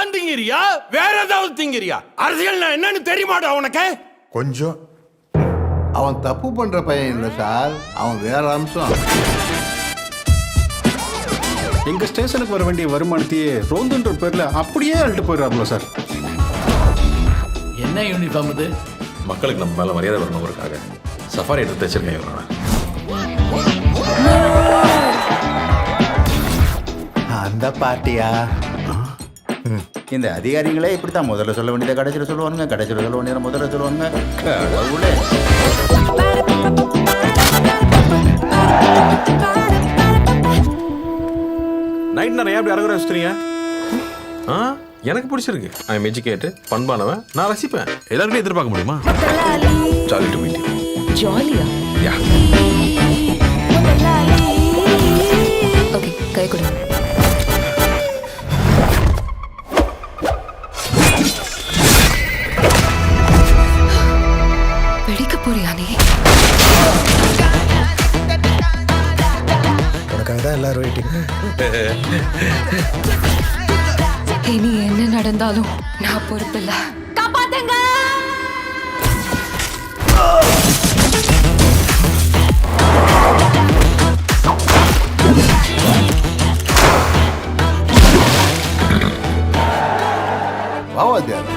தான் திங்கிறியா வேற ஏதாவது திங்கிறியா? அரசியல் என்னன்னு தெரியுமாடா உனக்கு? கொஞ்சம். அவன் தப்பு பண்ற பையன் இல்லை சார், அவன் வேற அம்சம். எங்க ஸ்டேஷனுக்கு வர வேண்டிய வருமானத்தையே ரோந்துன்ற பேர்ல அப்படியே அழுட்டு போயிடுறாங்களோ சார். என்ன யூனிஃபார்ம் இது? மக்களுக்கு நம்ம மேல மரியாதை வரணுங்கிறதுக்காக சஃபாரி எடுத்து தைச்சிருக்கேன் இவரான. அந்த பார்ட்டியா? இந்த அதிகாரிகளே இப்படித்தான் முதல்ல சொல்ல வேண்டியதை கடைசியில் சொல்லுவாங்க, கடைசியில் சொல்ல வேண்டியதை முதல்ல சொல்லுவாங்க. கடவுளே. நைட் நிறைய அப்படி அரகுற வச்சுறீங்க. எனக்கு பிடிச்சிருக்கு. ஐ எம் எஜுகேட்டட், பண்பானவன், நான் ரசிப்பேன். எல்லாருமே எதிர்பார்க்க முடியுமா? Jolly to meet you. ஜாலியா? யா. ஓகே, கை கொடு. வெடிக்க போறியா நீ? உனக்காக தான் எல்லாரும் வெயிட்டிங். இனி என்ன நடந்தாலும் நான் பொறுப்பில்ல. காப்பாத்துங்க. வாவாத்தியார்